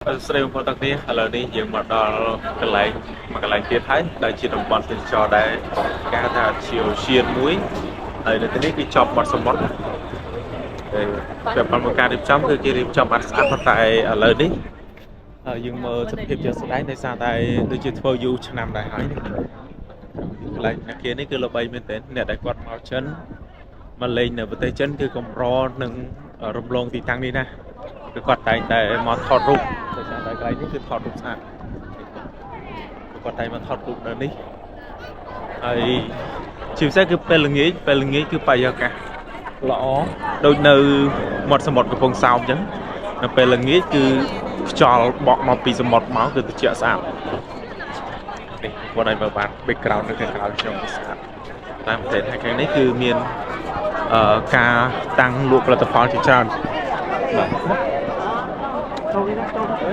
ស្រីបំផុតទាំងនេះឥឡូវនេះយើងមកដល់កន្លែងមកកន្លែងទៀតហើយដែលជាតំបន់ទេសចរដែលគេថាជាអូសៀនមួយហើយនៅទីនេះគឺជាប់បាត់សមុទ្រតែប៉ុន្មានការរៀបចំគឺគេរៀបចំអត់ស្អាតប៉ុន្តែឥឡូវនេះយើងមើលសភាពជាក់ស្ដែងដោយសារតែដូចជាធ្វើយូរឆ្នាំដែរហើយកន្លែងអ្នកkiaនេះគឺល្បីមែនទែនអ្នកដែលគាត់មកចិនមកលេងនៅប្រទេសចិនគឺកម្រនឹងរំលងទីតាំងនេះណាគឺគាត់តែងតែមកថតរូបដោយសារតែកន្លែងនេះគឺថតរូបស្អាតគាត់តែមកថតរូបនៅនេះហើយជាពិសេសគឺពេលល្ងាចគឺបរិយាកាសល្អដូចនៅមាត់សមុទ្រកំពង់សោមអញ្ចឹងនៅពេលល្ងាចគឺខ្យល់បក់មកពីសមុទ្រមកគឺត្រជាក់ស្អាតនេះគាត់ឲ្យមើលបាន background នៅខាងក្រៅខ្ញុំស្អាតតាមប្រទេសខាងនេះគឺមានការតាំងលក់ផលិតផលជាច្រើនបាទ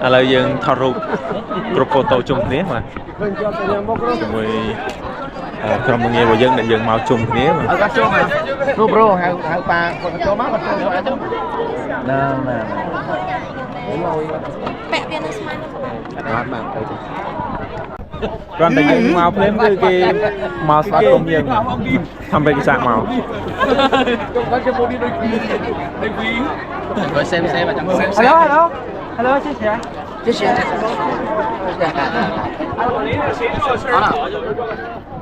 ឥឡូវយើងថតរូបគ្រប់ហ្វូតូជុំគ្នាបាទជាមួយក្រុមងាររបស់យើងដែលយើងមកជុំគ្នាបាទគាត់ចូលមករូបរោហៅប៉ាគាត់ចូលមកគាត់ចូលមកទៅណាពាក់វានៅស្មាបានទទៅគ្រាន់តែយើងមកភ្លាមគឺគេមកស្វាគមន៍យើងធ្វើបេក្ខសាមកគាត់ចូលមកដូចវីគាត់សេមអញ្ចឹងHello,谢谢。谢谢。好了。